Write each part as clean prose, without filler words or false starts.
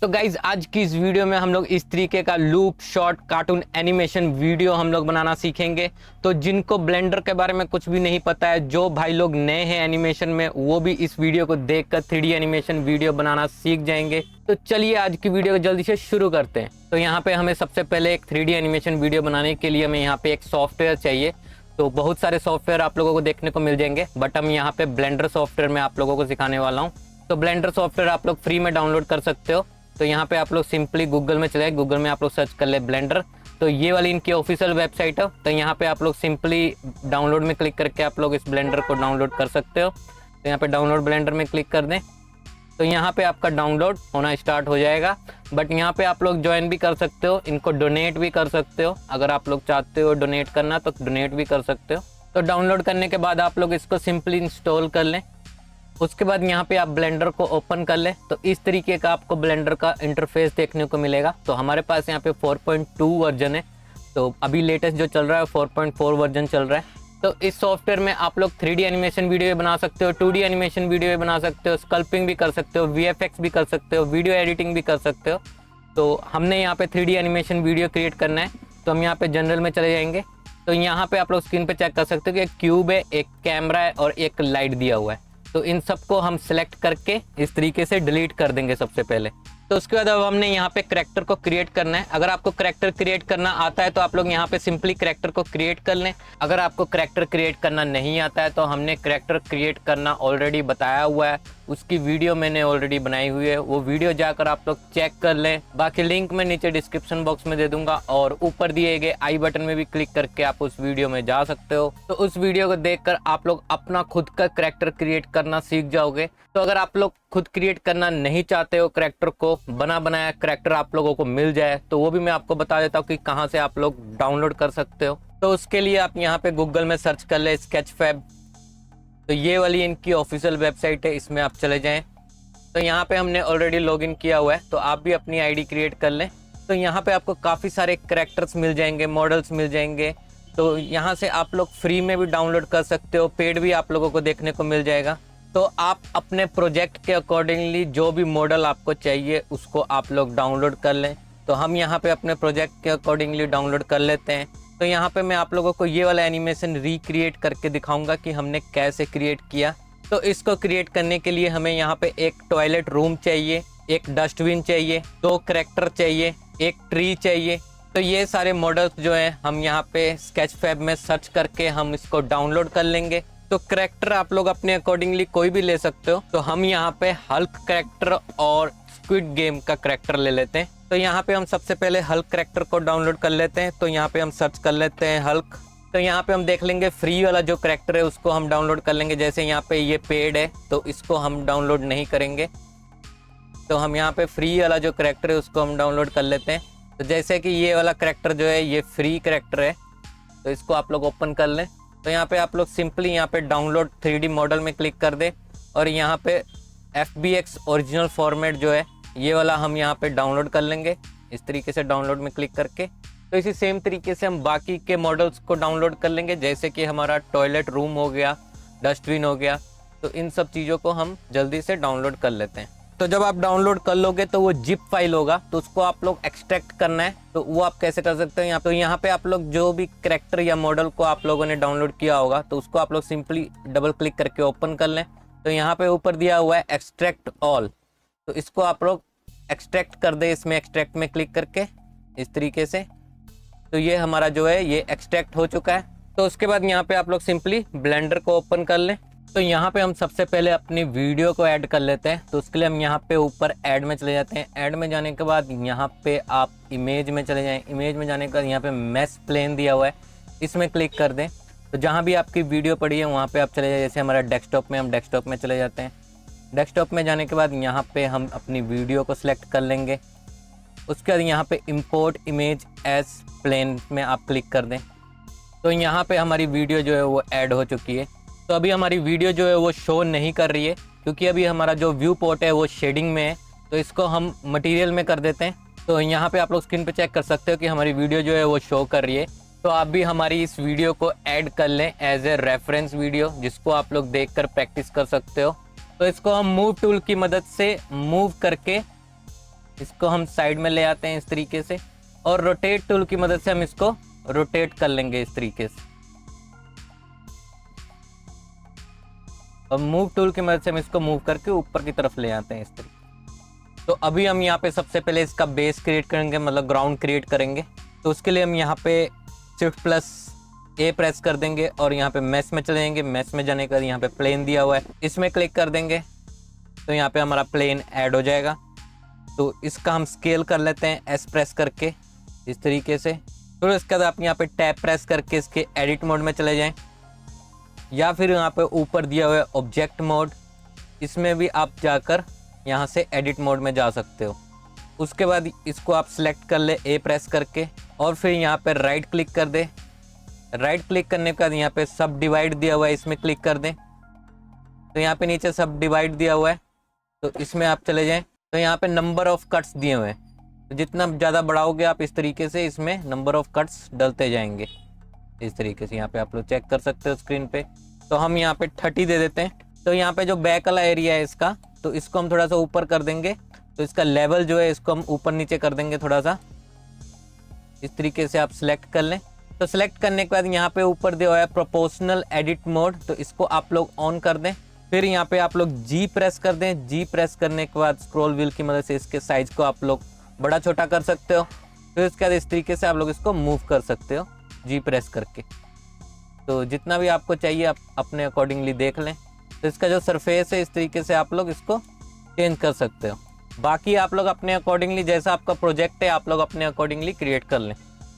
तो गाइज आज की इस वीडियो में हम लोग इस तरीके का loop short cartoon animation video हम लोग बनाना सीखेंगे। तो जिनको ब्लेंडर के बारे में कुछ भी नहीं पता है, जो भाई लोग नए हैं एनिमेशन में, वो भी इस वीडियो को देखकर 3D एनिमेशन वीडियो बनाना सीख जाएंगे। तो चलिए आज की वीडियो को जल्दी से शुरू करते हैं। तो यहाँ पे हमें सबसे पहले एक 3D एनिमेशन वीडियो बनाने के लिए हमें यहाँ पे एक सॉफ्टवेयर चाहिए। तो बहुत सारे सॉफ्टवेयर आप लोगों को देखने को मिल जाएंगे, बट हम यहाँ पे ब्लेंडर सॉफ्टवेयर में आप लोगों को सिखाने वाला हूँ। तो ब्लेंडर सॉफ्टवेयर आप लोग फ्री में डाउनलोड कर सकते हो। तो यहाँ पे आप लोग सिंपली गूगल में चले, गूगल में आप लोग सर्च कर ले ब्लेंडर। तो ये वाली इनकी ऑफिशियल वेबसाइट है। तो यहाँ पे आप लोग सिंपली डाउनलोड में क्लिक करके आप लोग इस ब्लेंडर को डाउनलोड कर सकते हो। तो यहाँ पे डाउनलोड ब्लेंडर में क्लिक कर दें तो यहाँ पे आपका डाउनलोड होना स्टार्ट हो जाएगा। बट यहाँ पे आप लोग ज्वाइन भी कर सकते हो, इनको डोनेट भी कर सकते हो। अगर आप लोग चाहते हो डोनेट करना तो डोनेट भी कर सकते हो। तो डाउनलोड करने के बाद आप लोग इसको सिंपली इंस्टॉल कर लें। उसके बाद यहाँ पे आप ब्लेंडर को ओपन कर लें तो इस तरीके का आपको ब्लेंडर का इंटरफेस देखने को मिलेगा। तो हमारे पास यहाँ पे 4.2 वर्जन है। तो अभी लेटेस्ट जो चल रहा है 4.4 वर्जन चल रहा है। तो इस सॉफ्टवेयर में आप लोग 3D एनिमेशन वीडियो बना सकते हो, 2D एनिमेशन वीडियो बना सकते हो, स्कल्पिंग भी कर सकते हो, VFX भी कर सकते हो, वीडियो एडिटिंग भी कर सकते हो। तो हमने यहाँ पे 3D एनिमेशन वीडियो क्रिएट करना है। तो हम यहाँ पे जनरल में चले जाएंगे। तो यहाँ पे आप लोग स्क्रीन पे चेक कर सकते हो कि एक क्यूब है, एक कैमरा है और एक लाइट दिया हुआ है। तो इन सबको हम सेलेक्ट करके इस तरीके से डिलीट कर देंगे सबसे पहले। तो उसके बाद अब हमने यहाँ पे करैक्टर को क्रिएट करना है। अगर आपको करैक्टर क्रिएट करना आता है तो आप लोग यहाँ पे सिंपली करैक्टर को क्रिएट कर लें। अगर आपको करैक्टर क्रिएट करना नहीं आता है तो हमने करैक्टर क्रिएट करना ऑलरेडी बताया हुआ है, उसकी वीडियो मैंने ऑलरेडी बनाई हुई है। वो वीडियो जाकर आप लोग चेक कर लें। बाकी लिंक मैं नीचे डिस्क्रिप्शन बॉक्स में दे दूंगा और ऊपर दिए गए आई बटन में भी क्लिक करके आप उस वीडियो में जा सकते हो। तो उस वीडियो को देखकर आप लोग अपना खुद का करैक्टर क्रिएट करना सीख जाओगे। तो अगर आप लोग खुद क्रिएट करना नहीं चाहते हो, करैक्टर को बना बनाया करैक्टर आप लोगों को मिल जाए, तो वो भी मैं आपको बता देता हूँ कि कहाँ से आप लोग डाउनलोड कर सकते हो। तो उसके लिए आप यहाँ पे गूगल में सर्च कर ले स्केचफैब। तो ये वाली इनकी ऑफिशियल वेबसाइट है, इसमें आप चले जाएं। तो यहाँ पे हमने ऑलरेडी लॉगिन किया हुआ है, तो आप भी अपनी आईडी क्रिएट कर लें। तो यहाँ पे आपको काफ़ी सारे करैक्टर्स मिल जाएंगे, मॉडल्स मिल जाएंगे। तो यहाँ से आप लोग फ्री में भी डाउनलोड कर सकते हो, पेड भी आप लोगों को देखने को मिल जाएगा। तो आप अपने प्रोजेक्ट के अकॉर्डिंगली जो भी मॉडल आपको चाहिए उसको आप लोग डाउनलोड कर लें। तो हम यहाँ पे अपने प्रोजेक्ट के अकॉर्डिंगली डाउनलोड कर लेते हैं। तो यहाँ पे मैं आप लोगों को ये वाला एनिमेशन रिक्रिएट करके दिखाऊंगा कि हमने कैसे क्रिएट किया। तो इसको क्रिएट करने के लिए हमें यहाँ पे एक टॉयलेट रूम चाहिए, एक डस्टबिन चाहिए, 2 करैक्टर चाहिए, एक ट्री चाहिए। तो ये सारे मॉडल्स जो हैं हम यहाँ पे स्केचफैब में सर्च करके हम इसको डाउनलोड कर लेंगे। तो करैक्टर आप लोग अपने अकॉर्डिंगली कोई भी ले सकते हो। तो हम यहाँ पे हल्क करैक्टर और स्क्विड गेम का करैक्टर ले लेते हैं। तो यहाँ पे हम सबसे पहले हल्क करैक्टर को डाउनलोड कर लेते हैं। तो यहाँ पे हम सर्च कर लेते हैं हल्क। तो यहाँ पे हम देख लेंगे फ्री वाला जो करैक्टर है उसको हम डाउनलोड कर लेंगे। जैसे यहाँ पे ये पेड है तो इसको हम डाउनलोड नहीं करेंगे। तो हम यहाँ पे फ्री वाला जो करैक्टर है उसको हम डाउनलोड कर लेते हैं। तो जैसे कि ये वाला करैक्टर जो है ये फ्री करैक्टर है, तो इसको आप लोग ओपन कर लें। तो यहाँ पे आप लोग सिंपली यहाँ पे डाउनलोड 3D मॉडल में क्लिक कर दे और यहाँ पे FBX ओरिजिनल फॉर्मेट जो है ये वाला हम यहाँ पे डाउनलोड कर लेंगे इस तरीके से डाउनलोड में क्लिक करके। तो इसी सेम तरीके से हम बाकी के मॉडल्स को डाउनलोड कर लेंगे, जैसे कि हमारा टॉयलेट रूम हो गया, डस्टबिन हो गया। तो इन सब चीज़ों को हम जल्दी से डाउनलोड कर लेते हैं। तो जब आप डाउनलोड कर लोगे तो वो जिप फाइल होगा, तो उसको आप लोग एक्सट्रैक्ट करना है। तो वो आप कैसे कर सकते हैं, तो यहाँ पे आप लोग जो भी करैक्टर या मॉडल को आप लोगों ने डाउनलोड किया होगा तो उसको आप लोग सिंपली डबल क्लिक करके ओपन कर लें। तो यहाँ पे ऊपर दिया हुआ है एक्सट्रैक्ट ऑल, तो इसको आप लोग एक्सट्रैक्ट कर दे, इसमें एक्सट्रैक्ट में क्लिक करके इस तरीके से। तो ये हमारा जो है ये एक्सट्रैक्ट हो चुका है। तो उसके बाद यहाँ पे आप लोग सिंपली ब्लेंडर को ओपन कर लें। तो यहाँ पे हम सबसे पहले अपनी वीडियो को ऐड कर लेते हैं। तो उसके लिए हम यहाँ पे ऊपर ऐड में चले जाते हैं। ऐड में जाने के बाद यहाँ पे आप इमेज में चले जाएं। इमेज में जाने के बाद यहाँ पे मैश प्लेन दिया हुआ है, इसमें क्लिक कर दें। तो जहाँ भी आपकी वीडियो पड़ी है वहाँ पे आप चले जाए। जैसे हमारा डेस्कटॉप में, हम डेस्कटॉप में चले जाते हैं। डेस्कटॉप में जाने के बाद यहाँ पे हम अपनी वीडियो को सिलेक्ट कर लेंगे। उसके बाद यहाँ पे इंपोर्ट इमेज एज प्लेन में आप क्लिक कर दें। तो यहाँ पे हमारी वीडियो जो है वो ऐड हो चुकी है। तो अभी हमारी वीडियो जो है वो शो नहीं कर रही है क्योंकि अभी हमारा जो व्यू पोर्ट है वो शेडिंग में है। तो इसको हम मटेरियल में कर देते हैं। तो यहाँ पे आप लोग स्क्रीन पे चेक कर सकते हो कि हमारी वीडियो जो है वो शो कर रही है। तो आप भी हमारी इस वीडियो को ऐड कर लें एज ए रेफरेंस वीडियो, जिसको आप लोग देखकर प्रैक्टिस कर सकते हो। तो इसको हम मूव टूल की मदद से मूव करके इसको हम साइड में ले आते हैं इस तरीके से, और रोटेट टूल की मदद से हम इसको रोटेट कर लेंगे इस तरीके से। और मूव टूल की मदद से हम इसको मूव करके ऊपर की तरफ ले आते हैं इस तरीके। तो अभी हम यहाँ पे सबसे पहले इसका बेस क्रिएट करेंगे, मतलब ग्राउंड क्रिएट करेंगे। तो उसके लिए हम यहाँ पे Shift+A प्रेस कर देंगे और यहाँ पे मैश में चले जाएंगे। मैश में जाने के बाद यहाँ पे प्लेन दिया हुआ है, इसमें क्लिक कर देंगे तो यहाँ पे हमारा प्लेन ऐड हो जाएगा। तो इसका हम स्केल कर लेते हैं S प्रेस करके इस तरीके से। फिर उसके बाद आप यहाँ पे टैब प्रेस करके इसके एडिट मोड में चले जाएं, या फिर यहाँ पे ऊपर दिया हुआ है ऑब्जेक्ट मोड, इसमें भी आप जाकर यहाँ से एडिट मोड में जा सकते हो। उसके बाद इसको आप सिलेक्ट कर ले A प्रेस करके, और फिर यहाँ पे राइट क्लिक कर दे। राइट क्लिक करने के बाद यहाँ पे सब डिवाइड दिया हुआ है, इसमें क्लिक कर दें। तो यहाँ पे नीचे सब डिवाइड दिया हुआ है, तो इसमें आप चले जाएं। तो यहाँ पे नंबर ऑफ कट्स दिए हुए हैं, तो जितना ज़्यादा बढ़ाओगे आप इस तरीके से इसमें नंबर ऑफ कट्स डलते जाएंगे इस तरीके से। यहाँ पे आप लोग चेक कर सकते हो स्क्रीन पे। तो हम यहाँ पे 30 दे देते हैं। तो यहाँ पे जो बैक वाला एरिया है इसका, तो इसको हम थोड़ा सा ऊपर कर देंगे। तो इसका लेवल जो है इसको हम ऊपर नीचे कर देंगे थोड़ा सा, इस तरीके से आप सिलेक्ट कर लें। तो सिलेक्ट करने के बाद यहाँ पे ऊपर दिया हुआ है प्रोपोर्शनल एडिट मोड, तो इसको आप लोग ऑन कर दें। फिर यहाँ पे आप लोग G प्रेस कर दें। G प्रेस करने के बाद स्क्रॉल व्हील की मदद से इसके साइज को आप लोग बड़ा छोटा कर सकते हो। फिर उसके बाद इस तरीके से आप लोग इसको मूव कर सकते हो G प्रेस करके। तो जितना भी आपको चाहिए आप अपने अकॉर्डिंगली देख लें। तो इसका जो सरफेस है इस तरीके से आप लोग इसको चेंज कर सकते हो। बाकी आप लोग अपने अकॉर्डिंगली, जैसा आपका प्रोजेक्ट है आप लोग अपने अकॉर्डिंगली क्रिएट कर लें।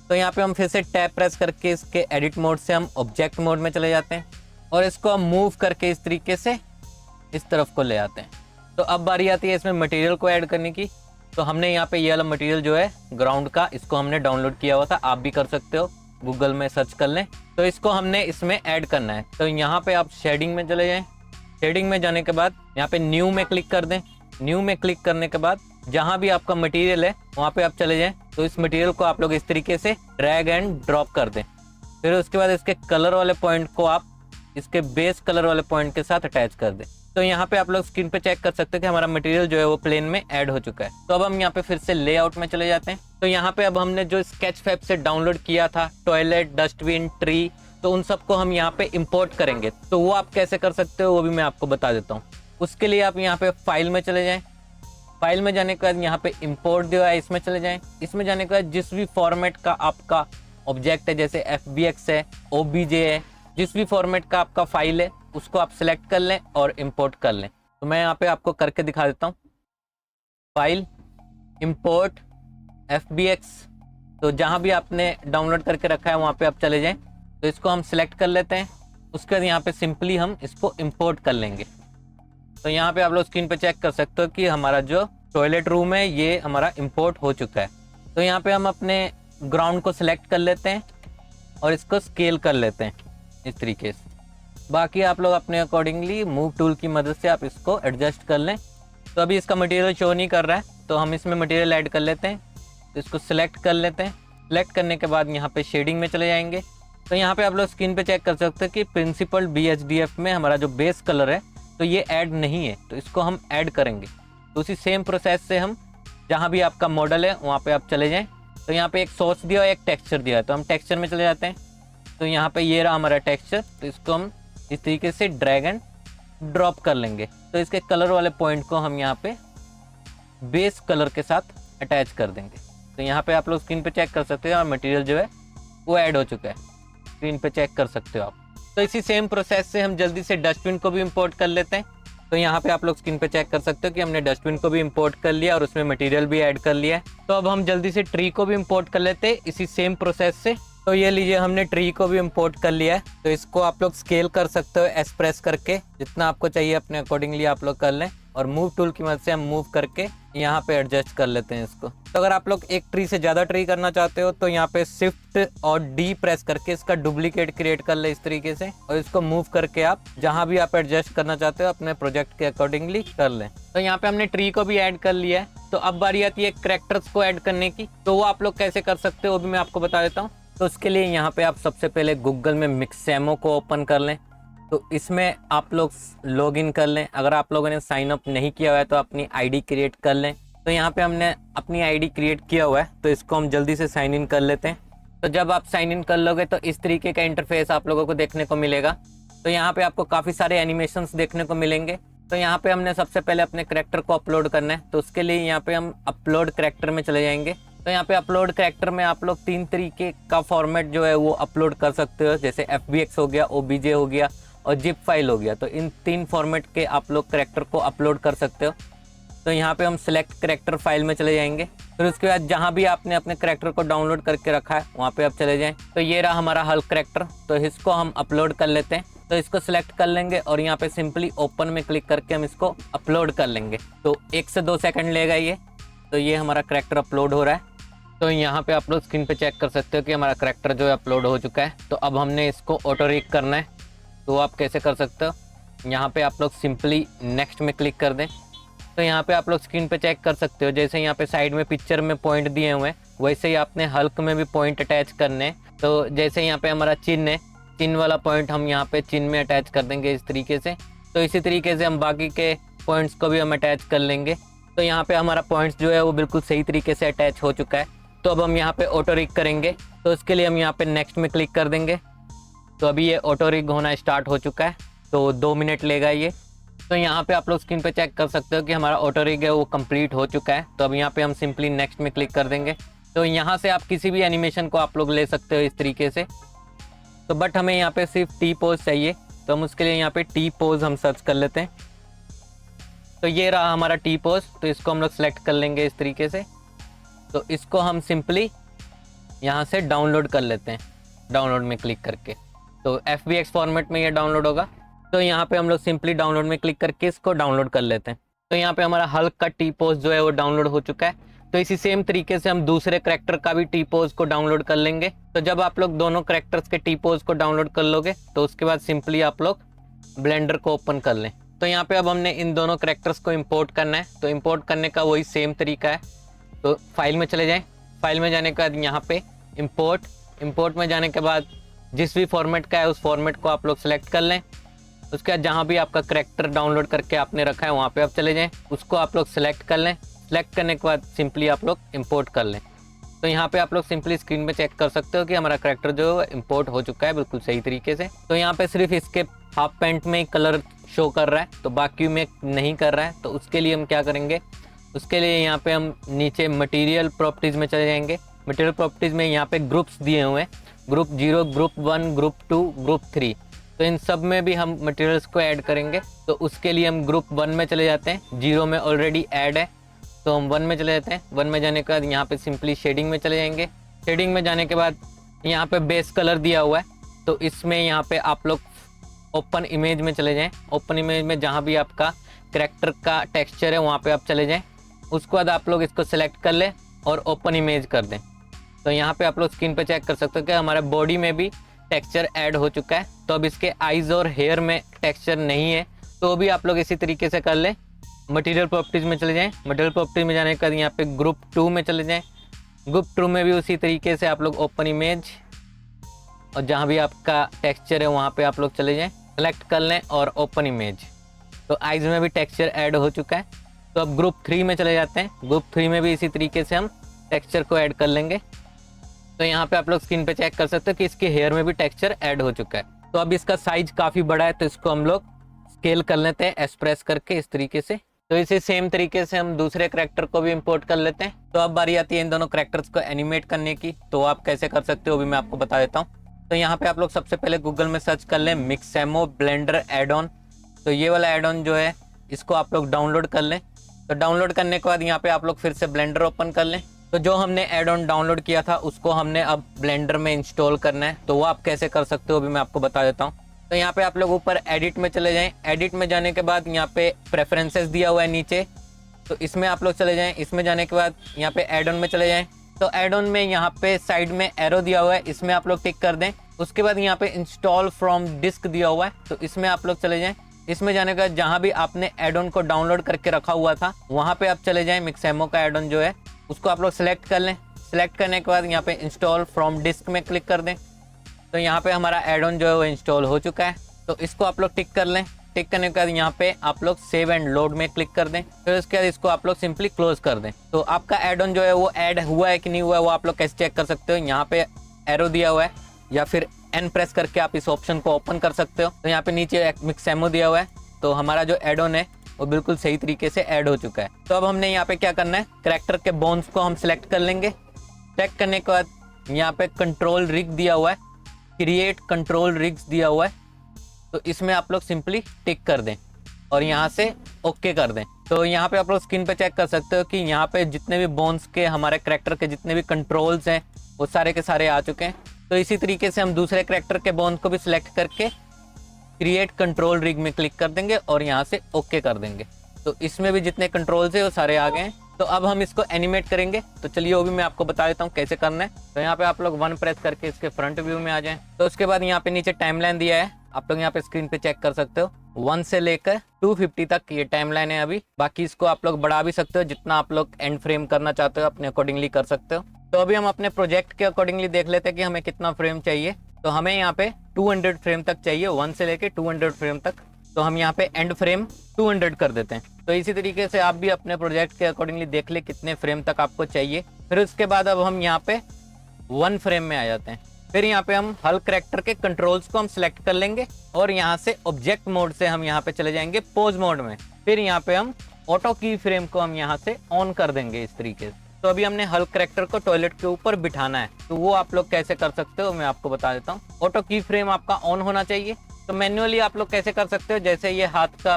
तो यहाँ पे हम फिर से टैब प्रेस करके इसके एडिट मोड से हम ऑब्जेक्ट मोड में चले जाते हैं, और इसको हम मूव करके इस तरीके से इस तरफ को ले आते हैं। तो अब बारी आती है इसमें मटेरियल को ऐड करने की। तो हमने यहाँ पे ये वाला मटेरियल जो है ग्राउंड का, इसको हमने डाउनलोड किया हुआ था, आप भी कर सकते हो, गूगल में सर्च कर लें। तो इसको हमने इसमें ऐड करना है। तो यहाँ पे आप शेडिंग में चले जाएं। शेडिंग में जाने के बाद यहाँ पे न्यू में क्लिक कर दें। न्यू में क्लिक करने के बाद जहाँ भी आपका मटेरियल है वहाँ पे आप चले जाएं। तो इस मटेरियल को आप लोग इस तरीके से ड्रैग एंड ड्रॉप कर दें। फिर उसके बाद इसके कलर वाले पॉइंट को आप इसके बेस कलर वाले पॉइंट के साथ अटैच कर दें। तो यहाँ पे आप लोग स्क्रीन पे चेक कर सकते हैं कि हमारा मटेरियल जो है वो प्लेन में ऐड हो चुका है। तो अब हम यहाँ पे फिर से लेआउट में चले जाते हैं। तो यहाँ पे अब हमने जो स्केचफैब से डाउनलोड किया था टॉयलेट, डस्टबिन, ट्री, तो उन सबको हम यहाँ पे इंपोर्ट करेंगे। तो वो आप कैसे कर सकते हो वो भी मैं आपको बता देता हूँ। उसके लिए आप यहाँ पे फाइल में चले जाएं। फाइल में जाने के बाद यहाँ पे इंपोर्ट दिया है, इसमें चले जाएं। इसमें जाने के बाद जिस भी फॉर्मेट का आपका ऑब्जेक्ट है, जैसे FBX है, OBJ है, जिस भी फॉर्मेट का आपका फाइल है उसको आप सिलेक्ट कर लें और इंपोर्ट कर लें। तो मैं यहाँ पे आपको करके दिखा देता हूँ। फाइल, इंपोर्ट, FBX, तो जहाँ भी आपने डाउनलोड करके रखा है वहाँ पे आप चले जाएं। तो इसको हम सिलेक्ट कर लेते हैं। उसके बाद यहाँ पे सिंपली हम इसको इंपोर्ट कर लेंगे। तो यहाँ पे आप लोग स्क्रीन पे चेक कर सकते हो कि हमारा जो टॉयलेट रूम है ये हमारा इंपोर्ट हो चुका है। तो यहाँ पे हम अपने ग्राउंड को सिलेक्ट कर लेते हैं और इसको स्केल कर लेते हैं इस तरीके से। बाकी आप लोग अपने अकॉर्डिंगली मूव टूल की मदद से आप इसको एडजस्ट कर लें। तो अभी इसका मटेरियल शो नहीं कर रहा है, तो हम इसमें मटेरियल ऐड कर लेते हैं। तो इसको सिलेक्ट कर लेते हैं। सिलेक्ट करने के बाद यहाँ पे शेडिंग में चले जाएंगे। तो यहाँ पे आप लोग स्क्रीन पे चेक कर सकते हैं कि प्रिंसिपल BHDF में हमारा जो बेस कलर है तो ये ऐड नहीं है, तो इसको हम ऐड करेंगे। तो उसी सेम प्रोसेस से हम जहाँ भी आपका मॉडल है वहाँ पे आप चले जाएं। तो यहाँ पे एक सोर्स दिया है, एक टेक्सचर दिया है, तो हम टेक्सचर में चले जाते हैं। तो यहाँ पे ये रहा हमारा टेक्सचर। तो इसको हम इस तरीके से ड्रैग एंड ड्रॉप कर लेंगे। तो इसके कलर वाले पॉइंट को हम यहाँ पे बेस कलर के साथ अटैच कर देंगे। तो यहाँ पे आप लोग स्क्रीन पे चेक कर सकते हो और मटेरियल जो है वो ऐड हो चुका है, स्क्रीन पे चेक कर सकते हो आप। तो इसी सेम प्रोसेस से हम जल्दी से डस्टबिन को भी इंपोर्ट कर लेते हैं। तो यहाँ पे आप लोग स्क्रीन पे चेक कर सकते हो कि हमने डस्टबिन को भी इंपोर्ट कर लिया और उसमें मटेरियल भी ऐड कर लिया है। तो अब हम जल्दी से ट्री को भी इंपोर्ट कर लेते हैं इसी सेम प्रोसेस से। तो ये लीजिए, हमने ट्री को भी इंपोर्ट कर लिया है। तो इसको आप लोग स्केल कर सकते हो S प्रेस करके, जितना आपको चाहिए अपने अकॉर्डिंगली आप लोग कर लें। और मूव टूल की मदद से हम मूव करके यहाँ पे एडजस्ट कर लेते हैं इसको। तो अगर आप लोग एक ट्री से ज़्यादा ट्री करना चाहते हो तो यहाँ पे शिफ्ट और D प्रेस करके इसका डुप्लीकेट क्रिएट कर ले इस तरीके से, और इसको मूव करके आप जहाँ भी आप एडजस्ट करना चाहते हो अपने प्रोजेक्ट के अकॉर्डिंगली कर लें। तो यहाँ पे हमने ट्री को भी ऐड कर लिया है। तो अब बारी आती है कैरेक्टर्स को ऐड करने की। तो वो आप लोग कैसे कर सकते हो वो भी मैं आपको बता देता हूँ। तो उसके लिए यहाँ पे आप सबसे पहले गूगल में मिक्सैमो को ओपन कर लें। तो इसमें आप लोग लॉगिन कर लें। अगर आप लोगों ने साइन अप नहीं किया हुआ है तो अपनी आईडी क्रिएट कर लें। तो तो यहाँ पे हमने अपनी आईडी क्रिएट किया हुआ है, तो इसको हम जल्दी से साइन इन कर लेते हैं। तो जब आप साइन इन कर लोगे तो इस तरीके का इंटरफेस आप लोगों को देखने को मिलेगा। तो यहाँ पे आपको काफ़ी सारे एनिमेशंस देखने को मिलेंगे। तो यहाँ पे हमने सबसे पहले अपने करैक्टर को अपलोड करना है, तो उसके लिए यहाँ पे हम अपलोड करैक्टर में चले जाएंगे। तो यहाँ पे अपलोड करैक्टर में आप लोग 3 तरीके का फॉर्मेट जो है वो अपलोड कर सकते हो, जैसे FBX हो गया, OBJ हो गया और जिप फाइल हो गया। तो इन 3 फॉर्मेट के आप लोग करैक्टर को अपलोड कर सकते हो। तो यहाँ पे हम सिलेक्ट करैक्टर फाइल में चले जाएंगे। फिर उसके बाद जहाँ भी आपने अपने करैक्टर को डाउनलोड करके रखा है वहाँ पे आप चले जाएं। तो ये रहा हमारा हल्क करैक्टर, तो इसको हम अपलोड कर लेते हैं। तो इसको सिलेक्ट कर लेंगे और यहाँ पे सिंपली ओपन में क्लिक करके हम इसको अपलोड कर लेंगे। तो 1 से 2 सेकंड लेगा ये। तो ये हमारा करैक्टर अपलोड हो रहा है। तो यहाँ पे आप लोग स्क्रीन पे चेक कर सकते हो कि हमारा करैक्टर जो है अपलोड हो चुका है। तो अब हमने इसको ऑटो रिक करना है। तो आप कैसे कर सकते हो, यहाँ पे आप लोग सिंपली नेक्स्ट में क्लिक कर दें। तो यहाँ पे आप लोग स्क्रीन पे चेक कर सकते हो, जैसे यहाँ पे साइड में पिक्चर में पॉइंट दिए हुए हैं वैसे ही आपने हल्क में भी पॉइंट अटैच करने हैं। तो जैसे यहाँ पे हमारा चिन्ह है, चिन्ह वाला पॉइंट हम यहाँ पे चिन्ह में अटैच कर देंगे इस तरीके से। तो इसी तरीके से हम बाकी के पॉइंट्स को भी हम अटैच कर लेंगे। तो यहाँ पे हमारा पॉइंट्स जो है वो बिल्कुल सही तरीके से अटैच हो चुका है। तो अब हम यहाँ पे ऑटो रिग करेंगे, तो उसके लिए हम यहाँ पे नेक्स्ट में क्लिक कर देंगे। तो अभी ये ऑटो रिग होना स्टार्ट हो चुका है, तो 2 मिनट लेगा ये। तो यहाँ पे आप लोग स्क्रीन पे चेक कर सकते हो कि हमारा ऑटो रिग है वो कंप्लीट हो चुका है। तो अब यहाँ पे हम सिंपली नेक्स्ट में क्लिक कर देंगे। तो यहाँ से आप किसी भी एनिमेशन को आप लोग ले सकते हो इस तरीके से। तो बट हमें यहाँ पे सिर्फ टी पोज चाहिए, तो हम उसके लिए यहाँ पे टी पोज हम सर्च कर लेते हैं। तो ये रहा हमारा टी पोज, तो इसको हम लोग सेलेक्ट कर लेंगे इस तरीके से। तो इसको हम सिंपली यहाँ से डाउनलोड कर लेते हैं, डाउनलोड में क्लिक करके। तो FBX फॉर्मेट में ये डाउनलोड होगा। तो यहाँ पे हम लोग सिंपली डाउनलोड में क्लिक करके इसको डाउनलोड कर लेते हैं। तो यहाँ पे हमारा हल्क का टी पोज जो है वो डाउनलोड हो चुका है। तो इसी सेम तरीके से हम दूसरे करैक्टर का भी टी पोज को डाउनलोड कर लेंगे। तो जब आप लोग दोनों करैक्टर्स के टी पोज को डाउनलोड कर लोगे तो उसके बाद सिंपली आप लोग ब्लेंडर को ओपन कर लें। तो यहाँ पे अब हमने इन दोनों करैक्टर्स को इम्पोर्ट करना है। तो इम्पोर्ट करने का वही सेम तरीका है। तो फाइल में चले जाएँ, फाइल में जाने के बाद यहाँ पे इम्पोर्ट में जाने के बाद जिस भी फॉर्मेट का है उस फॉर्मेट को आप लोग सेलेक्ट कर लें। उसके बाद जहाँ भी आपका करैक्टर डाउनलोड करके आपने रखा है वहाँ पे आप चले जाएं, उसको आप लोग सेलेक्ट कर लें। सेलेक्ट करने के बाद सिंपली आप लोग इंपोर्ट कर लें। तो यहाँ पे आप लोग सिंपली स्क्रीन पे चेक कर सकते हो कि हमारा करैक्टर जो इंपोर्ट हो चुका है बिल्कुल सही तरीके से। तो यहाँ पे सिर्फ इसके हाफ पैंट में ही कलर शो कर रहा है, तो बाकी में नहीं कर रहा है। तो उसके लिए हम क्या करेंगे, उसके लिए यहाँ पे हम नीचे मटीरियल प्रॉपर्टीज़ में चले जाएंगे। मटीरियल प्रॉपर्टीज़ में यहाँ पे ग्रुप्स दिए हुए हैं, ग्रुप 0, ग्रुप 1, ग्रुप 2, ग्रुप 3। तो इन सब में भी हम मटेरियल्स को ऐड करेंगे। तो उसके लिए हम ग्रुप 1 में चले जाते हैं, 0 में ऑलरेडी ऐड है तो हम 1 में चले जाते हैं। 1 में जाने के बाद यहाँ पे सिंपली शेडिंग में चले जाएंगे। शेडिंग में जाने के बाद यहाँ पे बेस कलर दिया हुआ है, तो इसमें यहाँ पे आप लोग ओपन इमेज में चले जाएँ। ओपन इमेज में जहाँ भी आपका करैक्टर का टेक्स्चर है वहाँ पर आप चले जाएँ। उसके बाद आप लोग इसको सेलेक्ट कर लें और ओपन इमेज कर दें। तो यहाँ पे आप लोग स्क्रीन पे चेक कर सकते हो कि हमारे बॉडी में भी टेक्सचर ऐड हो चुका है। तो अब इसके आईज और हेयर में टेक्सचर नहीं है, तो भी आप लोग इसी तरीके से कर लें। मटेरियल प्रॉपर्टीज़ में चले जाएं। मटेरियल प्रॉपर्टीज में जाने के बाद यहाँ पे ग्रुप 2 में चले जाएं। ग्रुप 2 में भी उसी तरीके से आप लोग ओपन इमेज और जहाँ भी आपका टेक्सचर है वहाँ पे आप लोग चले जाएं, सेलेक्ट कर लें और ओपन इमेज। तो आईज में भी टेक्सचर ऐड हो चुका है। तो अब ग्रुप 3 में चले जाते हैं। ग्रुप 3 में भी इसी तरीके से हम टेक्सचर को ऐड कर लेंगे। तो यहाँ पे आप लोग स्क्रीन पे चेक कर सकते हो कि इसके हेयर में भी टेक्सचर ऐड हो चुका है। तो अब इसका साइज काफ़ी बड़ा है, तो इसको हम लोग स्केल कर लेते हैं एस प्रेस करके इस तरीके से। तो इसी सेम तरीके से हम दूसरे करैक्टर को भी इंपोर्ट कर लेते हैं। तो अब बारी आती है इन दोनों करैक्टर्स को एनिमेट करने की। तो आप कैसे कर सकते हो भी मैं आपको बता देता हूँ। तो यहाँ पे आप लोग सबसे पहले गूगल में सर्च कर लें मिक्सैमो ब्लेंडर एड ऑन। तो ये वाला एड ऑन जो है इसको आप लोग डाउनलोड कर लें। तो डाउनलोड करने के बाद यहाँ पे आप लोग फिर से ब्लेंडर ओपन कर लें। तो जो हमने एड ऑन डाउनलोड किया था उसको हमने अब ब्लेंडर में इंस्टॉल करना है। तो वो आप कैसे कर सकते हो भी मैं आपको बता देता हूँ। तो यहाँ पे आप लोग ऊपर एडिट में चले जाएं। एडिट में जाने के बाद यहाँ पे प्रेफरेंसेस दिया हुआ है नीचे, तो इसमें आप लोग चले जाएं। इसमें जाने के बाद यहाँ पे एड ऑन में चले जाएं। तो एड ऑन में यहाँ पे साइड में एरो दिया हुआ है, इसमें आप लोग टिक कर दें। उसके बाद यहाँ पे इंस्टॉल फ्रॉम डिस्क दिया हुआ है, तो इसमें आप लोग चले जाएं। इसमें जाने के बाद जहाँ भी आपने एड ऑन को डाउनलोड करके रखा हुआ था वहाँ पे आप चले जाएं। मिक्सैमो का एड ऑन जो है उसको आप लोग सेलेक्ट कर लें। सेलेक्ट करने के बाद यहाँ पे इंस्टॉल फ्रॉम डिस्क में क्लिक कर दें। तो यहाँ पे हमारा एड ऑन जो है वो इंस्टॉल हो चुका है। तो इसको आप लोग टिक कर लें। टिक करने के बाद यहाँ पे आप लोग सेव एंड लोड में क्लिक कर दें। फिर उसके बाद इसको आप लोग सिंपली क्लोज कर दें। तो आपका एड ऑन जो है वो ऐड हुआ है कि नहीं हुआ है वो आप लोग कैसे चेक कर सकते हो। यहाँ पे एरो दिया हुआ है या फिर एन प्रेस करके आप इस ऑप्शन को ओपन कर सकते हो। तो यहाँ पे नीचे मिक्सेमो दिया हुआ है, तो हमारा जो एड ऑन है वो बिल्कुल सही तरीके से ऐड हो चुका है। तो अब हमने यहाँ पे क्या करना है, करैक्टर के बोन्स को हम सिलेक्ट कर लेंगे। चेक करने के बाद यहाँ पे कंट्रोल रिग दिया हुआ है, क्रिएट कंट्रोल रिग्स दिया हुआ है, तो इसमें आप लोग सिंपली टिक कर दें और यहाँ से ओके कर दें। तो यहाँ पे आप लोग स्क्रीन पे चेक कर सकते हो कि यहाँ पे जितने भी बोन्स के हमारे करैक्टर के जितने भी कंट्रोल्स हैं वो सारे के सारे आ चुके हैं। तो इसी तरीके से हम दूसरे करैक्टर के बोन्स को भी सिलेक्ट करके क्रिएट कंट्रोल रिग में क्लिक कर देंगे और यहाँ से ओके कर देंगे। तो इसमें भी जितने कंट्रोल्स है वो सारे आ गए हैं। तो अब हम इसको एनिमेट करेंगे, तो चलिए वो भी मैं आपको बता देता हूँ कैसे करना है। तो यहाँ पे आप लोग 1 प्रेस करके इसके फ्रंट व्यू में आ जाएं। तो उसके बाद यहाँ पे नीचे टाइमलाइन दिया है, आप लोग यहाँ पे स्क्रीन पे चेक कर सकते हो 1 से लेकर 250 तक ये टाइमलाइन है अभी। बाकी इसको आप लोग बढ़ा भी सकते हो, जितना आप लोग एंड फ्रेम करना चाहते हो अपने अकॉर्डिंगली कर सकते हो। तो अभी हम अपने प्रोजेक्ट के अकॉर्डिंगली देख लेते हैं कि हमें कितना फ्रेम चाहिए। तो हमें यहाँ पे 200 फ्रेम तक चाहिए, 1 से लेके 200 फ्रेम तक। तो हम यहाँ पे एंड फ्रेम 200 कर देते हैं। तो इसी तरीके से आप भी अपने प्रोजेक्ट के अकॉर्डिंगली देख ले कितने फ्रेम तक आपको चाहिए। फिर उसके बाद अब हम यहाँ पे 1 फ्रेम में आ जाते हैं। फिर यहाँ पे हम हल करैक्टर के कंट्रोल्स को हम सिलेक्ट कर लेंगे और यहाँ से ऑब्जेक्ट मोड से हम यहाँ पे चले जाएंगे पोज मोड में। फिर यहाँ पे हम ऑटो की फ्रेम को हम यहाँ से ऑन कर देंगे इस तरीके से। तो अभी हमने हल करैक्टर को टॉयलेट के ऊपर बिठाना है, तो वो आप लोग कैसे कर सकते हो मैं आपको बता देता हूँ। ऑटो की फ्रेम आपका ऑन होना चाहिए। तो मैन्युअली आप लोग कैसे कर सकते हो, जैसे ये हाथ का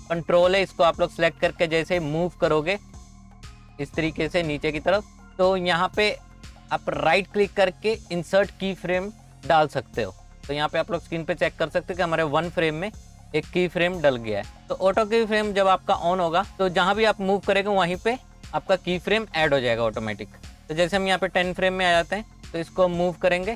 कंट्रोल है इसको आप लोग सेलेक्ट करके जैसे मूव करोगे इस तरीके से नीचे की तरफ, तो यहाँ पे आप राइट क्लिक करके इंसर्ट की फ्रेम डाल सकते हो। तो यहाँ पे आप लोग स्क्रीन पे चेक कर सकते हो कि हमारे 1 फ्रेम में एक की फ्रेम डल गया है। तो ऑटो की फ्रेम जब आपका ऑन होगा तो जहाँ भी आप मूव करेंगे वहीं पे आपका की फ्रेम ऐड हो जाएगा ऑटोमेटिक। तो जैसे हम यहाँ पे 10 फ्रेम में आ जाते हैं, तो इसको मूव करेंगे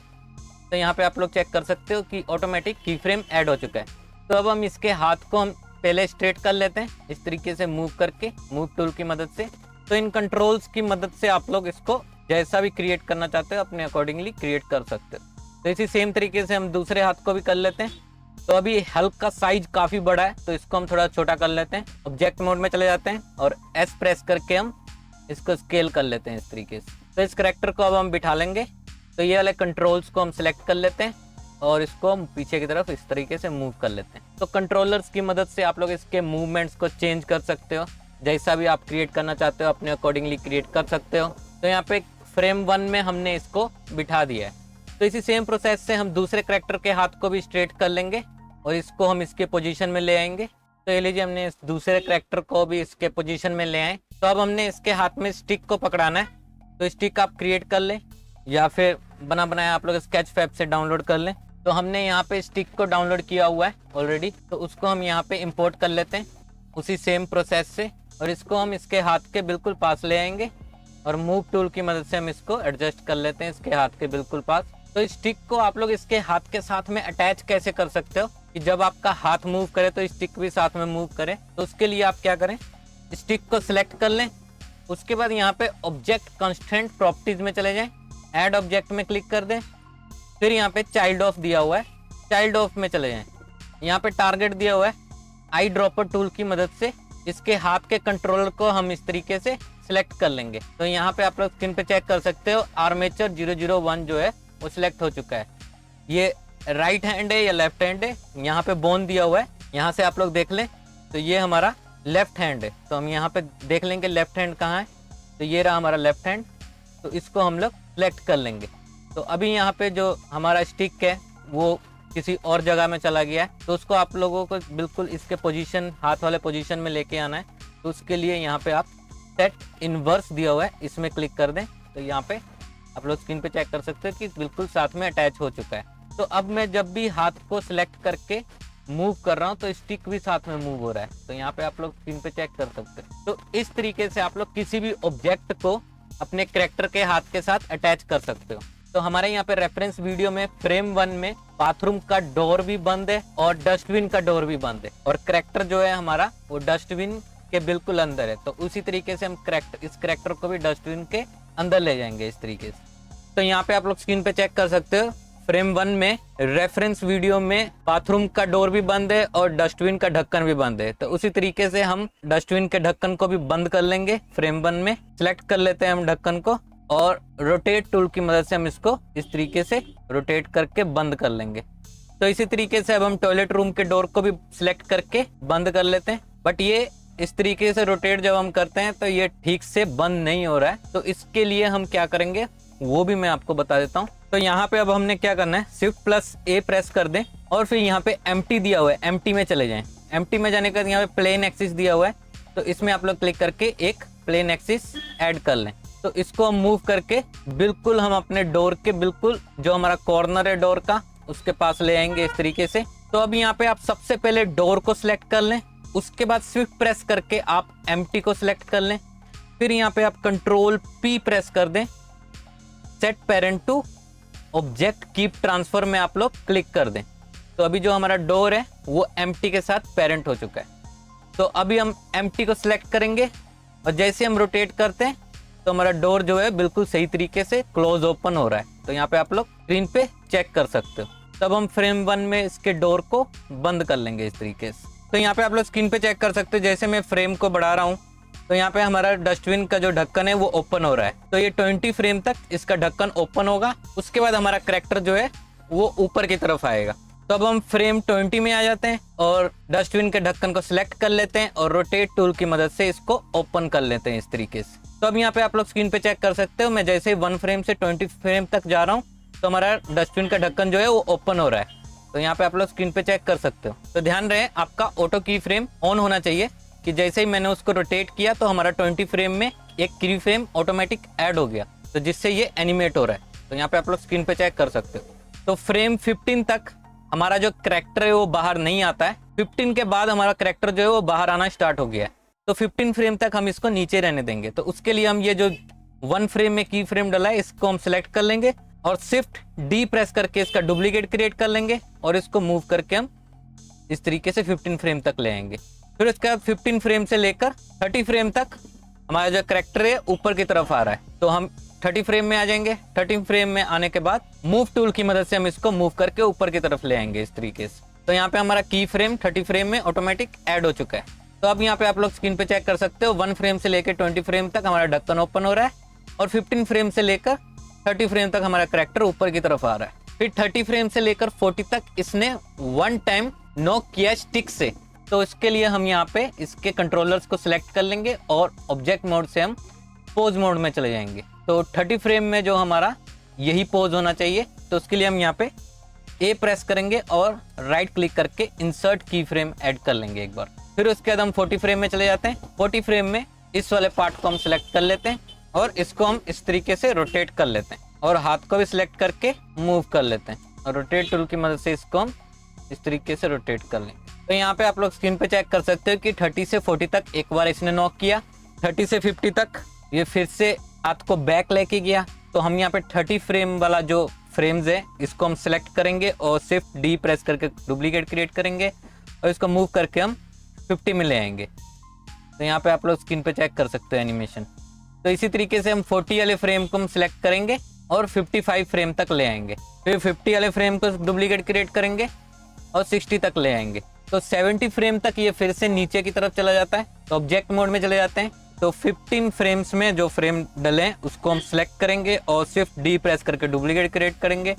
तो यहाँ पे आप लोग चेक कर सकते हो कि ऑटोमेटिक की फ्रेम ऐड हो चुका है। तो अब हम इसके हाथ को हम पहले स्ट्रेट कर लेते हैं इस तरीके से मूव करके, मूव टूल की मदद से। तो इन कंट्रोल्स की मदद से आप लोग इसको जैसा भी क्रिएट करना चाहते हो अपने अकॉर्डिंगली क्रिएट कर सकते हो। तो इसी सेम तरीके से हम दूसरे हाथ को भी कर लेते हैं। तो अभी हेल्प का साइज काफ़ी बड़ा है, तो इसको हम थोड़ा छोटा कर लेते हैं। ऑब्जेक्ट मोड में चले जाते हैं और एस प्रेस करके हम इसको स्केल कर लेते हैं इस तरीके से। तो इस करैक्टर को अब हम बिठा लेंगे। तो ये वाले कंट्रोल्स को हम सिलेक्ट कर लेते हैं और इसको हम पीछे की तरफ इस तरीके से मूव कर लेते हैं। तो कंट्रोलर्स की मदद से आप लोग इसके मूवमेंट्स को चेंज कर सकते हो, जैसा भी आप क्रिएट करना चाहते हो अपने अकॉर्डिंगली क्रिएट कर सकते हो। तो यहाँ पे फ्रेम 1 में हमने इसको बिठा दिया है। तो इसी सेम प्रोसेस से हम दूसरे करैक्टर के हाथ को भी स्ट्रेट कर लेंगे और इसको हम इसके पोजीशन में ले आएंगे। तो ये लीजिए हमने इस दूसरे करैक्टर को भी इसके पोजीशन में ले आए। तो अब हमने इसके हाथ में स्टिक को पकड़ाना है। तो स्टिक आप क्रिएट कर लें या फिर बना बनाया आप लोग स्केच फैब से डाउनलोड कर लें। तो हमने यहाँ पे स्टिक को डाउनलोड किया हुआ है ऑलरेडी, तो उसको हम यहाँ पे इंपोर्ट कर लेते हैं उसी सेम प्रोसेस से और इसको हम इसके हाथ के बिल्कुल पास ले आएंगे और मूव टूल की मदद से हम इसको एडजस्ट कर लेते हैं इसके हाथ के बिल्कुल पास। तो इस स्टिक को आप लोग इसके हाथ के साथ में अटैच कैसे कर सकते हो कि जब आपका हाथ मूव करे तो स्टिक भी साथ में मूव करे। तो उसके लिए आप क्या करें, स्टिक को सिलेक्ट कर लें, उसके बाद यहाँ पे ऑब्जेक्ट कंस्ट्रेंट प्रॉपर्टीज में चले जाएं, ऐड ऑब्जेक्ट में क्लिक कर दें। फिर यहाँ पे चाइल्ड ऑफ दिया हुआ है, चाइल्ड ऑफ में चले जाएं। यहाँ पे टारगेट दिया हुआ है, आई ड्रॉपर टूल की मदद से इसके हाथ के कंट्रोलर को हम इस तरीके से सिलेक्ट कर लेंगे। तो यहाँ पे आप लोग स्क्रीन पे चेक कर सकते हो आर्मेचर 001 जो है वो सिलेक्ट हो चुका है। ये राइट हैंड है या लेफ्ट हैंड है, यहाँ पे बोन दिया हुआ है, यहाँ से आप लोग देख लें तो ये हमारा लेफ्ट हैंड है। तो हम यहाँ पे देख लेंगे लेफ्ट हैंड कहाँ है, तो ये रहा हमारा लेफ्ट हैंड। तो इसको हम लोग सिलेक्ट कर लेंगे। तो अभी यहाँ पे जो हमारा स्टिक है वो किसी और जगह में चला गया है, तो उसको आप लोगों को बिल्कुल इसके पोजीशन हाथ वाले पोजीशन में लेके आना है। तो उसके लिए यहाँ पे आप सेट इनवर्स दिया हुआ है, इसमें क्लिक कर दें। तो यहाँ पे आप लोग स्क्रीन पे चेक कर सकते हो कि बिल्कुल साथ में अटैच हो चुका है। तो अब मैं जब भी हाथ को सिलेक्ट करके मूव कर रहा हूँ तो स्टिक भी साथ में मूव हो रहा है। तो यहाँ पे आप लोग स्क्रीन पे चेक कर सकते हैं। तो इस तरीके से आप लोग किसी भी ऑब्जेक्ट को अपने करैक्टर के हाथ के साथ अटैच कर सकते हो। तो हमारे यहाँ पे रेफरेंस वीडियो में फ्रेम 1 में बाथरूम का डोर भी बंद है और डस्टबिन का डोर भी बंद है और करैक्टर जो है हमारा वो डस्टबिन के बिल्कुल अंदर है। तो उसी तरीके से हम इस करैक्टर को भी डस्टबिन के अंदर ले जाएंगे इस तरीके से। तो यहाँ पे आप लोग स्क्रीन पे चेक कर सकते हो फ्रेम 1 में रेफरेंस वीडियो में बाथरूम का डोर भी बंद है और डस्टबिन का ढक्कन भी बंद है, तो उसी तरीके से हम डस्टबिन के ढक्कन को भी बंद कर लेंगे। फ्रेम 1 में सिलेक्ट कर लेते हैं हम ढक्कन को और रोटेट टूल की मदद से हम इसको इस तरीके से रोटेट करके बंद कर लेंगे। तो इसी तरीके से अब हम टॉयलेट रूम के डोर को भी सिलेक्ट करके बंद कर लेते हैं। बट ये इस तरीके से रोटेट जब हम करते हैं तो ये ठीक से बंद नहीं हो रहा है, तो इसके लिए हम क्या करेंगे वो भी मैं आपको बता देता हूँ। तो यहाँ पे अब हमने क्या करना है, Shift+A प्रेस कर दें और फिर यहाँ पे एम्प्टी दिया हुआ है, एम्प्टी में चले जाएं। एम्प्टी में जाने के बाद यहाँ पे प्लेन एक्सिस दिया हुआ है, तो इसमें आप लोग क्लिक करके एक प्लेन एक्सिस ऐड कर लें। तो इसको हम मूव करके बिल्कुल हम अपने डोर के बिल्कुल जो हमारा कॉर्नर है डोर का उसके पास ले आएंगे इस तरीके से। तो अब यहाँ पे आप सबसे पहले डोर को सिलेक्ट कर लें, उसके बाद Shift प्रेस करके आप एम्प्टी को सिलेक्ट कर लें, फिर यहाँ पे आप Ctrl+P प्रेस कर दें, set parent to object keep transfer में आप लोग क्लिक कर दें। तो अभी जो हमारा डोर है वो एम्प्टी के साथ पेरेंट हो चुका है। तो अभी हम एम्प्टी को सिलेक्ट करेंगे और जैसे हम रोटेट करते हैं तो हमारा डोर जो है बिल्कुल सही तरीके से क्लोज ओपन हो रहा है। तो यहाँ पे आप लोग स्क्रीन पे चेक कर सकते हो। तब हम फ्रेम 1 में इसके डोर को बंद कर लेंगे इस तरीके से। तो यहाँ पे आप लोग स्क्रीन पे चेक कर सकते हो, जैसे मैं फ्रेम को बढ़ा रहा हूँ तो यहाँ पे हमारा डस्टबिन का जो ढक्कन है वो ओपन हो रहा है। तो ये 20 फ्रेम तक इसका ढक्कन ओपन होगा, उसके बाद हमारा कैरेक्टर जो है वो ऊपर की तरफ आएगा। तो अब हम फ्रेम 20 में आ जाते हैं और डस्टबिन के ढक्कन को सिलेक्ट कर लेते हैं और रोटेट टूल की मदद से इसको ओपन कर लेते हैं इस तरीके से। तो अब यहाँ पे आप लोग स्क्रीन पे चेक कर सकते हो, मैं जैसे 1 फ्रेम से 20 फ्रेम तक जा रहा हूँ तो हमारा डस्टबिन का ढक्कन जो है वो ओपन हो रहा है। तो यहाँ पे आप लोग स्क्रीन पे चेक कर सकते हो। तो ध्यान रहे आपका ऑटो की फ्रेम ऑन होना चाहिए कि जैसे ही मैंने उसको रोटेट किया तो हमारा 20 फ्रेम में एक की फ्रेम ऑटोमेटिक ऐड हो गया, तो जिससे ये एनिमेट हो रहा है। तो यहाँ पे आप लोग स्क्रीन पे चेक कर सकते हो। तो फ्रेम 15 तक हमारा जो कैरेक्टर है वो बाहर नहीं आता है, 15 के बाद हमारा कैरेक्टर जो है वो बाहर आना स्टार्ट हो गया है। तो 15 फ्रेम तक हम इसको नीचे रहने देंगे। तो उसके लिए हम ये जो 1 फ्रेम में की फ्रेम डला है इसको हम सिलेक्ट कर लेंगे और Shift+D प्रेस करके इसका डुप्लीकेट क्रिएट कर लेंगे और इसको मूव करके हम इस तरीके से 15 फ्रेम तक ले आएंगे। फिर उसके बाद 15 फ्रेम से लेकर 30 फ्रेम तक हमारा जो कैरेक्टर है ऊपर की तरफ आ रहा है, तो हम 30 फ्रेम में आ जाएंगे। 30 फ्रेम में आने के बाद मूव टूल की मदद से हम इसको मूव करके ऊपर की तरफ ले आएंगे इस तरीके से। तो यहाँ पे हमारा की फ्रेम 30 फ्रेम में ऑटोमेटिक ऐड हो चुका है। तो अब यहाँ पे आप लोग स्क्रीन पे चेक कर सकते हो, 1 फ्रेम से लेकर 20 फ्रेम तक हमारा ढक्कन ओपन हो रहा है और 15 फ्रेम से लेकर 30 फ्रेम तक हमारा कैरेक्टर ऊपर की तरफ आ रहा है। फिर 30 फ्रेम से लेकर 40 तक इसने 1 टाइम नॉक किया स्टिक से। तो इसके लिए हम यहाँ पे इसके कंट्रोलर्स को सिलेक्ट कर लेंगे और ऑब्जेक्ट मोड से हम पोज मोड में चले जाएंगे। तो 30 फ्रेम में जो हमारा यही पोज होना चाहिए, तो उसके लिए हम यहाँ पे ए प्रेस करेंगे और राइट क्लिक करके इंसर्ट की फ्रेम ऐड कर लेंगे एक बार। फिर उसके बाद हम 40 फ्रेम में चले जाते हैं। 40 फ्रेम में इस वाले पार्ट को हम सिलेक्ट कर लेते हैं और इसको हम इस तरीके से रोटेट कर लेते हैं और हाथ को भी सिलेक्ट करके मूव कर लेते हैं और रोटेट टूल की मदद से इसको हम इस तरीके से रोटेट कर लेंगे। तो यहाँ पे आप लोग स्क्रीन पे चेक कर सकते हो कि 30 से 40 तक एक बार इसने नॉक किया, 30 से 50 तक ये फिर से हाथ को बैक लेके गया। तो हम यहाँ पे 30 फ्रेम वाला जो फ्रेम्स है इसको हम सिलेक्ट करेंगे और Shift+D प्रेस करके डुप्लीकेट क्रिएट करेंगे और इसको मूव करके हम 50 में ले आएंगे। तो यहाँ पे आप लोग स्क्रीन पे चेक कर सकते हो एनिमेशन। तो इसी तरीके से हम 40 वाले फ्रेम को हम सिलेक्ट करेंगे और 55 फ्रेम तक ले आएंगे। फिर 50 वाले फ्रेम को डुप्लीकेट क्रिएट करेंगे और 60 तक ले आएंगे। तो 70 फ्रेम तक ये फिर से नीचे की तरफ चला जाता है। तो ऑब्जेक्ट मोड में चले जाते हैं। तो 15 फ्रेम्स में जो फ्रेम डले हैं उसको हम सिलेक्ट करेंगे और Shift+D प्रेस करके डुप्लीकेट क्रिएट करेंगे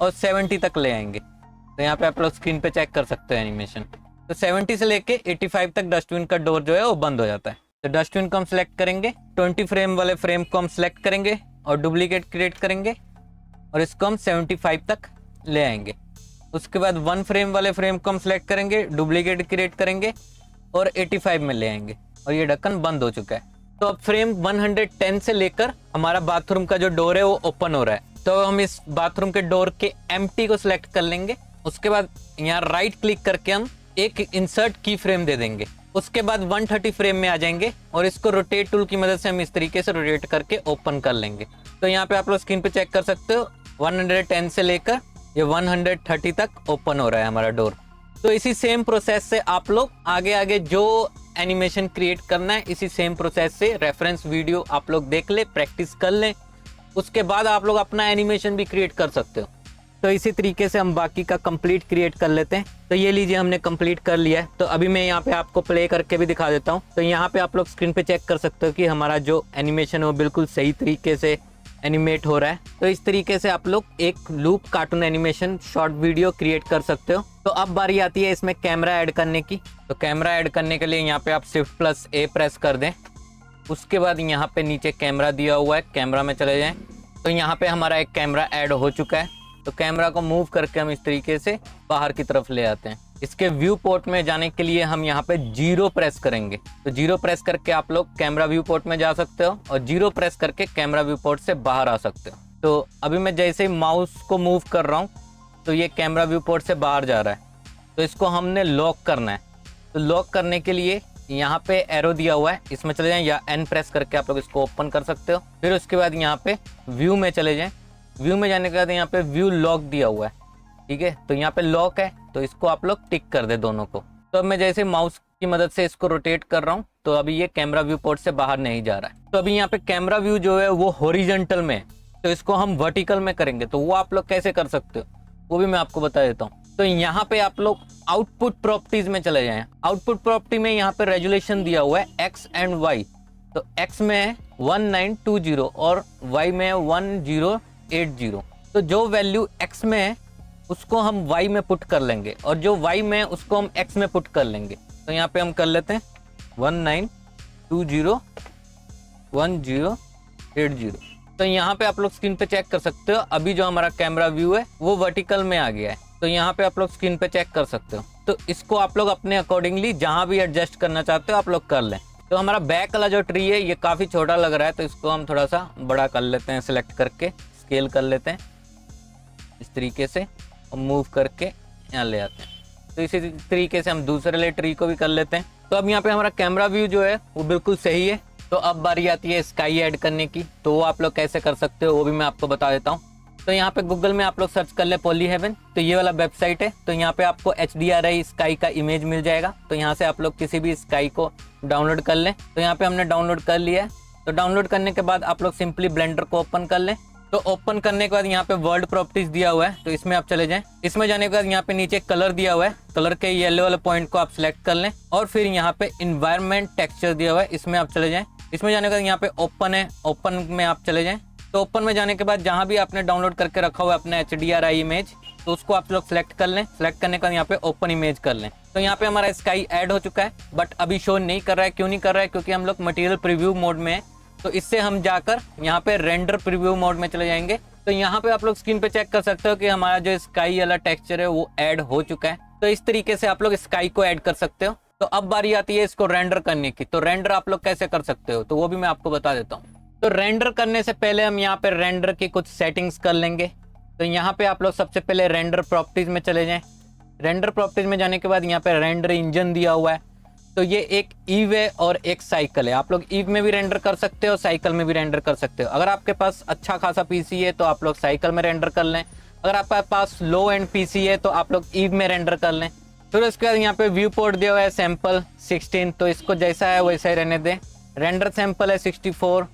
और 70 तक ले आएंगे। तो यहाँ पे आप लोग स्क्रीन पे चेक कर सकते हो एनिमेशन। तो 70 से लेके 85 तक डस्टबिन का डोर जो है वो बंद हो जाता है। तो डस्टबिन को हम सिलेक्ट करेंगे, 20 फ्रेम वाले फ्रेम को हम सिलेक्ट करेंगे और डुप्लीकेट क्रिएट करेंगे और इसको हम 75 तक ले आएंगे। उसके बाद 1 फ्रेम वाले फ्रेम को हम सिलेक्ट करेंगे, डुप्लीकेट क्रिएट करेंगे और 85 में ले आएंगे और ये ढक्कन बंद हो चुका है। तो अब फ्रेम 110 से लेकर हमारा बाथरूम का जो डोर है वो ओपन हो रहा है। तो हम इस बाथरूम के डोर के एम्प्टी को सिलेक्ट कर लेंगे। उसके बाद यहाँ राइट क्लिक करके हम एक इंसर्ट की फ्रेम दे देंगे। उसके बाद 130 फ्रेम में आ जाएंगे और इसको रोटेट टूल की मदद से हम इस तरीके से रोटेट करके ओपन कर लेंगे। तो यहाँ पे आप लोग स्क्रीन पे चेक कर सकते हो 110 से लेकर ये 130 तक ओपन हो रहा है हमारा डोर। तो इसी सेम प्रोसेस से आप लोग आगे आगे जो एनिमेशन क्रिएट करना है इसी सेम प्रोसेस से रेफरेंस वीडियो आप लोग देख ले, प्रैक्टिस कर लें, उसके बाद आप लोग अपना एनिमेशन भी क्रिएट कर सकते हो। तो इसी तरीके से हम बाकी का कंप्लीट क्रिएट कर लेते हैं। तो ये लीजिए हमने कंप्लीट कर लिया है। तो अभी मैं यहाँ पे आपको प्ले करके भी दिखा देता हूँ। तो यहाँ पे आप लोग स्क्रीन पे चेक कर सकते हो कि हमारा जो एनिमेशन है वो बिल्कुल सही तरीके से एनिमेट हो रहा है। तो इस तरीके से आप लोग एक loop cartoon animation short video create कर सकते हो। तो अब बारी आती है इसमें कैमरा ऐड करने की। तो कैमरा ऐड करने के लिए यहाँ पे आप Shift+A प्रेस कर दें। उसके बाद यहाँ पे नीचे कैमरा दिया हुआ है, कैमरा में चले जाएं। तो यहाँ पे हमारा एक कैमरा ऐड हो चुका है। तो कैमरा को मूव करके हम इस तरीके से बाहर की तरफ ले आते हैं। इसके व्यू पोर्ट में जाने के लिए हम यहाँ पे 0 प्रेस करेंगे। तो 0 प्रेस करके आप लोग कैमरा व्यू पोर्ट में जा सकते हो और 0 प्रेस करके कैमरा व्यू पोर्ट से बाहर आ सकते हो। तो अभी मैं जैसे ही माउस को मूव कर रहा हूँ तो ये कैमरा व्यू पोर्ट से बाहर जा रहा है। तो इसको हमने लॉक करना है। तो लॉक करने के लिए यहाँ पे एरो दिया हुआ है, इसमें चले जाएं या N प्रेस करके आप लोग इसको ओपन कर सकते हो। फिर उसके बाद यहाँ पे व्यू में चले जाएं। व्यू में जाने के बाद यहाँ पे व्यू लॉक दिया हुआ है, ठीक है। तो यहाँ पे लॉक है, तो इसको आप लोग टिक कर दे दोनों को। तो अब मैं जैसे माउस की मदद से इसको रोटेट कर रहा हूँ तो अभी ये कैमरा व्यू पोर्ट से बाहर नहीं जा रहा है। तो अभी यहाँ पे कैमरा व्यू जो है वो हॉरिजॉन्टल में है, तो इसको हम वर्टिकल में करेंगे। तो वो आप लोग कैसे कर सकते हो वो भी मैं आपको बता देता हूँ। तो यहाँ पे आप लोग आउटपुट प्रॉपर्टीज में चले जाएं। आउटपुट प्रॉपर्टी में यहाँ पे रेजुलेशन दिया हुआ है X एंड Y। तो X में है 1920 और Y में है 1080। तो जो वैल्यू X में है उसको हम Y में पुट कर लेंगे और जो Y में है उसको हम X में पुट कर लेंगे। तो यहाँ पे हम कर लेते हैं 1920 1080। तो यहाँ पे आप लोग स्क्रीन पे चेक कर सकते हो अभी जो हमारा कैमरा व्यू है वो वर्टिकल में आ गया है। तो यहाँ पे आप लोग स्क्रीन पे चेक कर सकते हो। तो इसको आप लोग अपने अकॉर्डिंगली जहाँ भी एडजस्ट करना चाहते हो आप लोग कर लें। तो हमारा बैक वाला जो ट्री है ये काफ़ी छोटा लग रहा है, तो इसको हम थोड़ा सा बड़ा कर लेते हैं, सिलेक्ट करके स्केल कर लेते हैं इस तरीके से और मूव करके यहाँ ले आते हैं। तो इसी तरीके से हम दूसरे वाले ट्री को भी कर लेते हैं। तो अब यहाँ पे हमारा कैमरा व्यू जो है वो बिल्कुल सही है। तो अब बारी आती है स्काई ऐड करने की। तो वो आप लोग कैसे कर सकते हो वो भी मैं आपको बता देता हूँ। तो यहाँ पे गूगल में आप लोग सर्च कर ले पॉली हेवन। तो ये वाला वेबसाइट है। तो यहाँ पे आपको HDRI स्काई का इमेज मिल जाएगा। तो यहाँ से आप लोग किसी भी स्काई को डाउनलोड कर लें। तो यहाँ पे हमने डाउनलोड कर लिया है। तो डाउनलोड करने के बाद आप लोग सिंपली ब्लेंडर को ओपन कर लें। तो ओपन करने के बाद यहाँ पे वर्ल्ड प्रॉपर्टीज दिया हुआ है, तो इसमें आप चले जाएं। इसमें जाने के बाद यहाँ पे नीचे कलर दिया हुआ है, कलर के येलो वाले पॉइंट को आप सिलेक्ट कर लें और फिर यहाँ पे इन्वायरमेंट टेक्सचर दिया हुआ है, इसमें आप चले जाएं। इसमें जाने के बाद यहाँ पे ओपन है, ओपन में आप चले जाएं। तो ओपन में जाने के बाद जहाँ भी आपने डाउनलोड करके रखा हुआ है अपना HDRI इमेज, तो उसको आप लोग सिलेक्ट कर लें। सिलेक्ट करने के बाद यहाँ पे ओपन इमेज कर लें। तो यहाँ पे हमारा स्काई ऐड हो चुका है, बट अभी शो नहीं कर रहा है। क्यों नहीं कर रहा है? क्योंकि हम लोग मटेरियल प्रीव्यू मोड में है। तो इससे हम जाकर यहाँ पे रेंडर प्रीव्यू मोड में चले जाएंगे। तो यहाँ पे आप लोग स्क्रीन पे चेक कर सकते हो कि हमारा जो स्काई वाला टेक्सचर है वो ऐड हो चुका है। तो इस तरीके से आप लोग स्काई को ऐड कर सकते हो। तो अब बारी आती है इसको रेंडर करने की। तो रेंडर आप लोग कैसे कर सकते हो तो वो भी मैं आपको बता देता हूँ। तो रेंडर करने से पहले हम यहाँ पे रेंडर की कुछ सेटिंग्स कर लेंगे। तो यहाँ पे आप लोग सबसे पहले रेंडर प्रॉपर्टीज में चले जाएं। रेंडर प्रॉपर्टीज में जाने के बाद यहाँ पे रेंडर इंजन दिया हुआ है। तो ये एक ईव है और एक साइकिल है। आप लोग ईव में भी रेंडर कर सकते हो, साइकिल में भी रेंडर कर सकते हो। अगर आपके पास अच्छा खासा पीसी है तो आप लोग साइकिल में रेंडर कर लें। अगर आपके पास लो एंड पीसी है तो आप लोग ईव में रेंडर कर लें। फिर उसके बाद यहाँ पे व्यू पोर्ट दिया हुआ है सैंपल 16, तो इसको जैसा है वैसा ही रहने दें। रेंडर सैंपल है 64,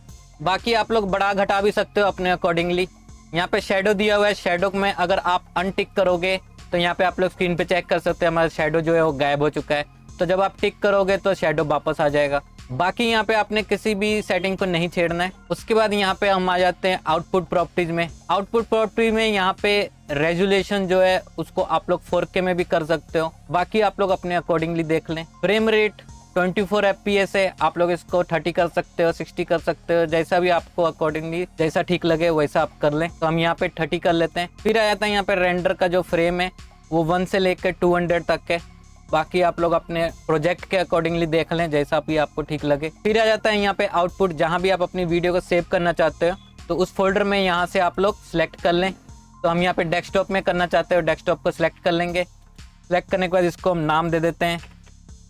बाकी आप लोग बढ़ा घटा भी सकते हो अपने अकॉर्डिंगली। यहाँ पे शेडो दिया हुआ है। शेडो में अगर आप अनटिक करोगे तो यहाँ पे आप लोग स्क्रीन पे चेक कर सकते हैं हमारा शेडो जो है वो गायब हो चुका है। तो जब आप टिक करोगे तो शेडो वापस आ जाएगा। बाकी यहाँ पे आपने किसी भी सेटिंग को नहीं छेड़ना है। उसके बाद यहाँ पे हम आ जाते हैं आउटपुट प्रॉपर्टीज में। आउटपुट प्रॉपर्टी में यहाँ पे रेजुलेशन जो है उसको आप लोग 4K में भी कर सकते हो, बाकी आप लोग अपने अकॉर्डिंगली देख लें। फ्रेम रेट 24 FPS है, आप लोग इसको 30 कर सकते हो, 60 कर सकते हो, जैसा भी आपको अकॉर्डिंगली जैसा ठीक लगे वैसा आप कर लें। तो हम यहाँ पे 30 कर लेते हैं। फिर आ जाता है यहाँ पे रेंडर का जो फ्रेम है वो 1 से लेकर 200 तक है, बाकी आप लोग अपने प्रोजेक्ट के अकॉर्डिंगली देख लें जैसा भी आपको ठीक लगे। फिर आ जाता है यहाँ पे आउटपुट, जहाँ भी आप अपनी वीडियो को सेव करना चाहते हो तो उस फोल्डर में यहाँ से आप लोग सिलेक्ट कर लें। तो हम यहाँ पे डेस्कटॉप में करना चाहते हो, डेस्कटॉप को सिलेक्ट कर लेंगे। सिलेक्ट करने के बाद इसको हम नाम दे देते हैं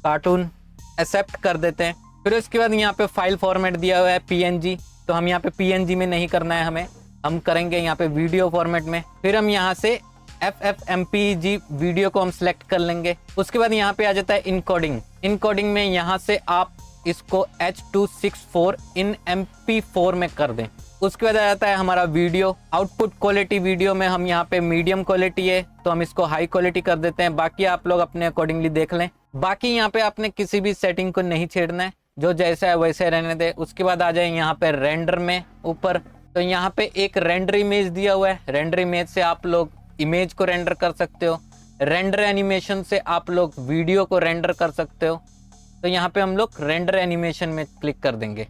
कार्टून, एक्सेप्ट कर देते हैं। फिर उसके बाद यहाँ पे फाइल फॉर्मेट दिया हुआ है PNG, तो हम यहाँ पे PNG में नहीं करना है हमें, हम करेंगे यहाँ पे वीडियो फॉर्मेट में। फिर हम यहाँ से FFmpeg वीडियो को हम सिलेक्ट कर लेंगे। उसके बाद यहाँ पे आ जाता है इनकोडिंग। इनकोडिंग में यहाँ से आप इसको H264 in MP4 में कर दें। उसके बाद आ जाता है हमारा वीडियो आउटपुट क्वालिटी। वीडियो में हम यहाँ पे मीडियम क्वालिटी है तो हम इसको हाई क्वालिटी कर देते हैं, बाकी आप लोग अपने अकॉर्डिंगली देख लें। बाकी यहाँ पे आपने किसी भी सेटिंग को नहीं छेड़ना है, जो जैसा है वैसे रहने दे। उसके बाद आ जाए यहाँ पे रेंडर में ऊपर, तो यहाँ पे एक रेंडर इमेज दिया हुआ है। रेंडर इमेज से आप लोग इमेज को रेंडर कर सकते हो, रेंडर एनिमेशन से आप लोग वीडियो को रेंडर कर सकते हो। तो यहाँ पे हम लोग रेंडर एनिमेशन में क्लिक कर देंगे।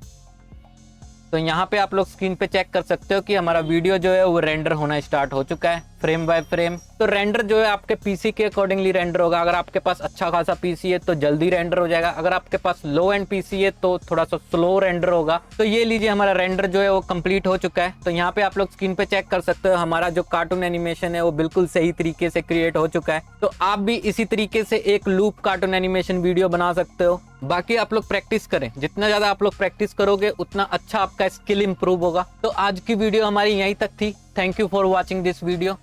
तो यहाँ पे आप लोग स्क्रीन पे चेक कर सकते हो कि हमारा वीडियो जो है वो रेंडर होना स्टार्ट हो चुका है फ्रेम बाय फ्रेम। तो रेंडर जो है आपके पीसी के अकॉर्डिंगली रेंडर होगा। अगर आपके पास अच्छा खासा पीसी है तो जल्दी रेंडर हो जाएगा, अगर आपके पास लो एंड पीसी है तो थोड़ा सा स्लो रेंडर होगा। तो ये लीजिए हमारा रेंडर जो है वो कंप्लीट हो चुका है। तो यहाँ पे आप लोग स्क्रीन पे चेक कर सकते हो हमारा जो कार्टून एनिमेशन है वो बिल्कुल सही तरीके से क्रिएट हो चुका है। तो आप भी इसी तरीके से एक लूप कार्टून एनिमेशन वीडियो बना सकते हो। बाकी आप लोग प्रैक्टिस करें, जितना ज्यादा आप लोग प्रैक्टिस करोगे उतना अच्छा आपका स्किल इंप्रूव होगा। तो आज की वीडियो हमारी यहीं तक थी। Thank you for watching this video.